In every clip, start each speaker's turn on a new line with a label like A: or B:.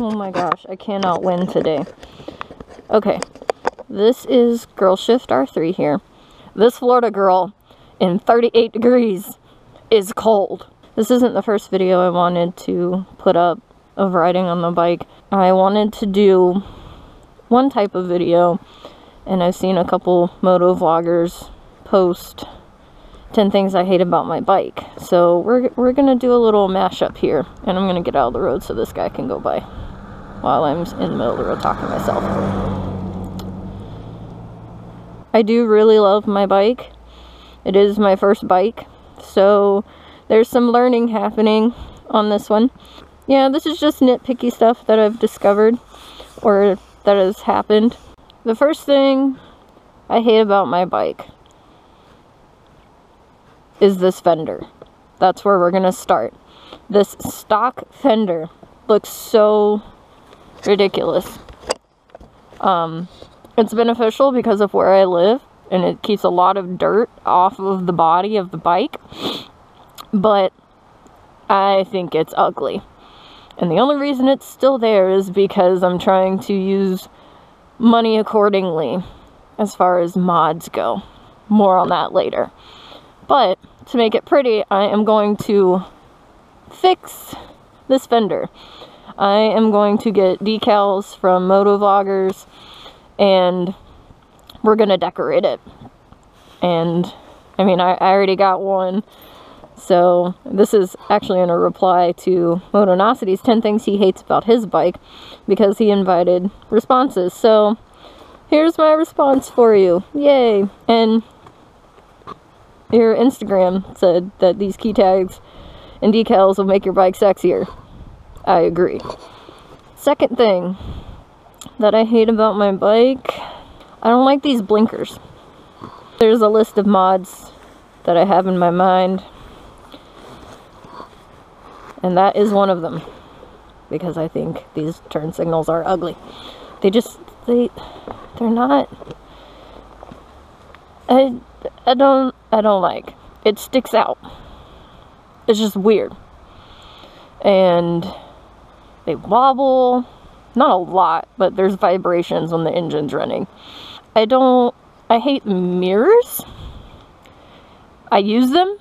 A: Oh my gosh, I cannot win today. Okay, this is Girl Shift R3 here. This Florida girl in 38 degrees is cold. This isn't the first video I wanted to put up of riding on the bike. I wanted to do one type of video, and I've seen a couple moto vloggers post 10 things I hate about my bike. So we're gonna do a little mashup here, and I'm gonna get out of the road so this guy can go by while I'm in the middle of the road talking to myself. I do really love my bike. It is my first bike, so there's some learning happening on this one. Yeah, this is just nitpicky stuff that I've discovered or that has happened. The first thing I hate about my bike is this fender. That's where we're gonna start. This stock fender looks so ridiculous. It's beneficial because of where I live, and it keeps a lot of dirt off of the body of the bike, but I think it's ugly. And the only reason it's still there is because I'm trying to use money accordingly as far as mods go. More on that later. But to make it pretty, I am going to fix this fender. I am going to get decals from moto vloggers, and we're gonna decorate it. And I mean, I already got one. So this is actually in a reply to Motonosity's 10 things he hates about his bike, because he invited responses. So here's my response for you. Yay! And your Instagram said that these key tags and decals will make your bike sexier. I agree. Second thing that I hate about my bike, I don't like these blinkers. There's a list of mods that I have in my mind, and that is one of them, because I think these turn signals are ugly. They're not, I don't like. It sticks out. It's just weird. And they wobble, not a lot, but there's vibrations when the engine's running. I hate mirrors. I use them.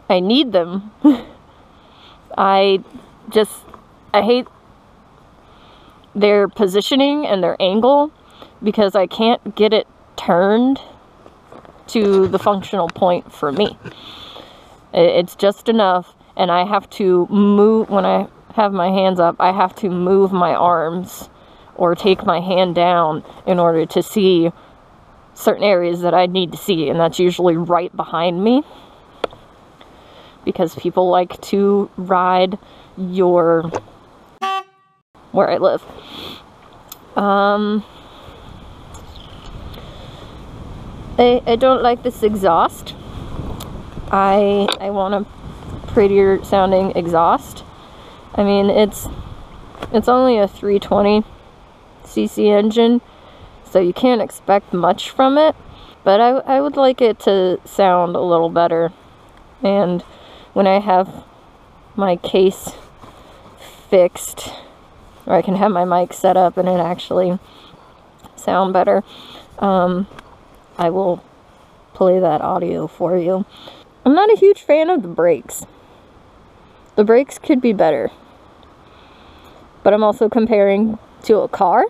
A: I need them. I hate their positioning and their angle, because I can't get it turned to the functional point for me. It's just enough, and I have to move, when I have my hands up, I have to move my arms or take my hand down in order to see certain areas that I need to see, and that's usually right behind me, because people like to ride where I live. I don't like this exhaust. I want a prettier sounding exhaust. I mean, it's only a 320cc engine, so you can't expect much from it, but I would like it to sound a little better. And when I have my case fixed, or I can have my mic set up and it actually sound better, I will play that audio for you. I'm not a huge fan of the brakes. The brakes could be better, but I'm also comparing to a car,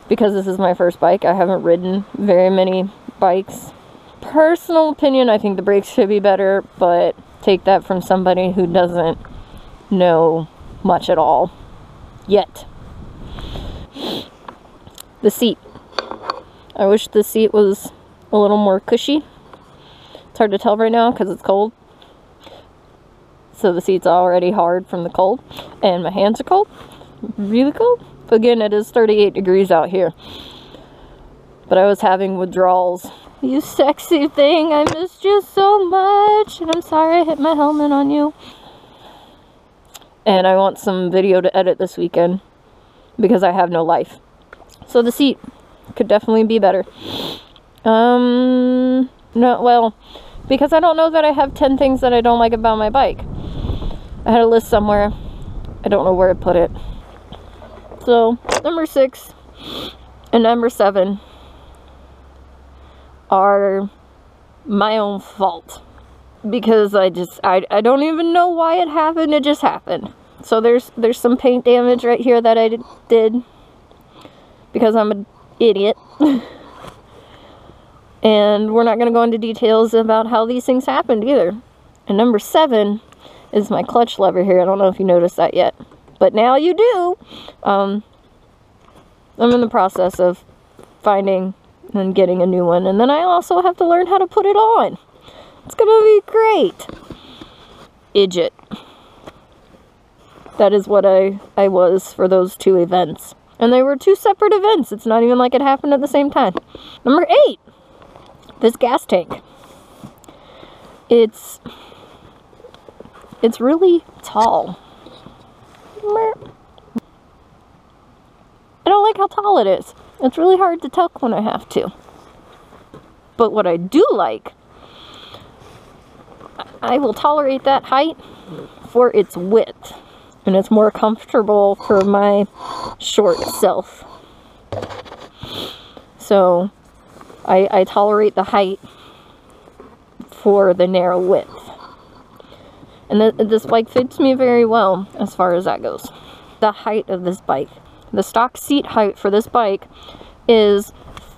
A: because this is my first bike. I haven't ridden very many bikes. Personal opinion, I think the brakes should be better, but take that from somebody who doesn't know much at all yet. The seat. I wish the seat was a little more cushy. It's hard to tell right now because it's cold. So the seat's already hard from the cold, and my hands are cold. Really cold. Again, it is 38 degrees out here. But I was having withdrawals. You sexy thing, I missed you so much, and I'm sorry I hit my helmet on you. And I want some video to edit this weekend, because I have no life. So the seat could definitely be better. No, well, because I don't know that I have 10 things that I don't like about my bike. I had a list somewhere, I don't know where I put it. So, number 6 and number 7 are my own fault. Because I don't even know why it happened, it just happened. So there's some paint damage right here that I did. Because I'm an idiot. And we're not going to go into details about how these things happened either. And number 7 is my clutch lever here. I don't know if you noticed that yet. But now you do. I'm in the process of finding and getting a new one. And then I also have to learn how to put it on. It's gonna be great. Idiot. That is what I was for those 2 events. And they were 2 separate events. It's not even like it happened at the same time. Number 8. This gas tank. It's really tall. I don't like how tall it is. It's really hard to tuck when I have to. But what I do like, I will tolerate that height for its width. And it's more comfortable for my short self. So, I tolerate the height for the narrow width. And this bike fits me very well as far as that goes. The height of this bike. The stock seat height for this bike is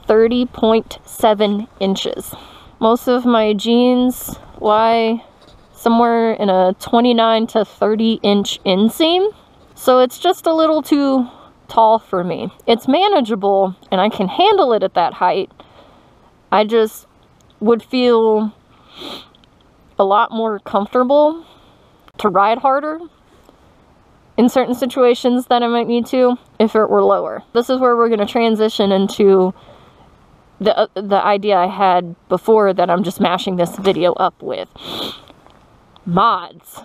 A: 30.7 inches. Most of my jeans lie somewhere in a 29 to 30 inch inseam. So it's just a little too tall for me. It's manageable and I can handle it at that height. I just would feel a lot more comfortable to ride harder in certain situations that I might need to if it were lower. This is where we're going to transition into the idea I had before that I'm just mashing this video up with. Mods.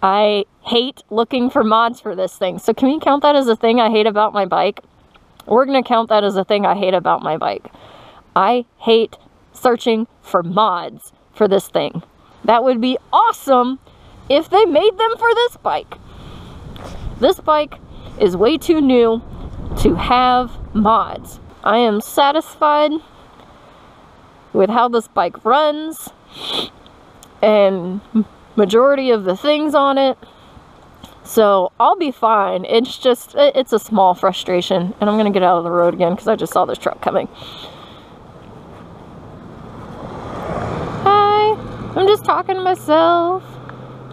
A: I hate looking for mods for this thing. So can we count that as a thing I hate about my bike? We're going to count that as a thing I hate about my bike. I hate searching for mods for this thing. That would be awesome if they made them for this bike. This bike is way too new to have mods. I am satisfied with how this bike runs and majority of the things on it. So I'll be fine. It's just, it's a small frustration. And I'm going to get out of the road again because I just saw this truck coming. Hi, I'm just talking to myself.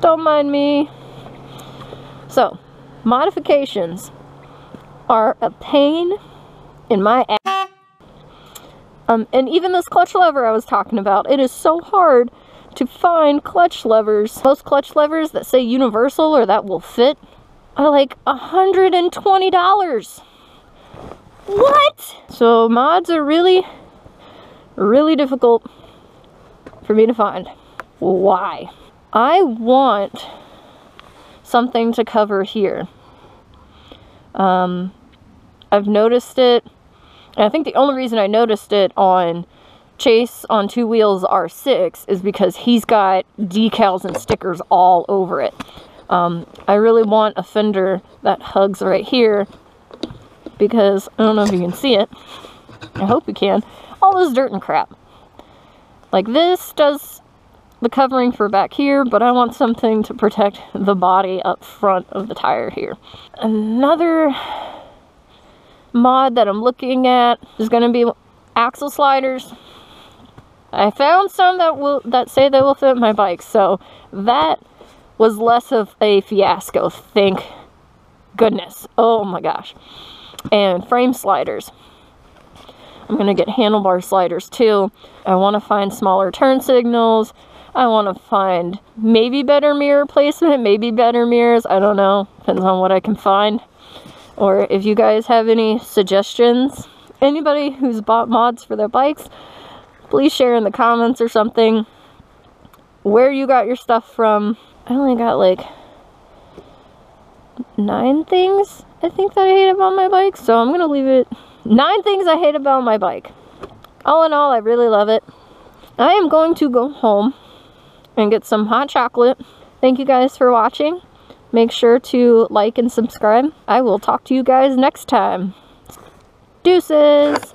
A: Don't mind me. So, modifications are a pain in my ass. And even this clutch lever I was talking about, it is so hard to find clutch levers. Most clutch levers that say universal or that will fit are like $120. What? So mods are really, really difficult for me to find. Why? I want something to cover here. I've noticed it, and I think the only reason I noticed it on Chase on Two Wheels R6 is because he's got decals and stickers all over it. I really want a fender that hugs right here because I don't know if you can see it. I hope you can. All this dirt and crap. Like this does the covering for back here, but I want something to protect the body up front of the tire here. Another mod that I'm looking at is going to be axle sliders. I found some that say they will fit my bike, so that was less of a fiasco, thank goodness. Oh my gosh. And frame sliders. I'm going to get handlebar sliders too. I want to find smaller turn signals. I want to find maybe better mirror placement, maybe better mirrors. I don't know. Depends on what I can find. Or if you guys have any suggestions, anybody who's bought mods for their bikes, please share in the comments or something where you got your stuff from. I only got like 9 things I think that I hate about my bike, so I'm gonna leave it. 9 things I hate about my bike. All in all, I really love it. I am going to go home and get some hot chocolate. Thank you guys for watching. Make sure to like and subscribe. I will talk to you guys next time. Deuces!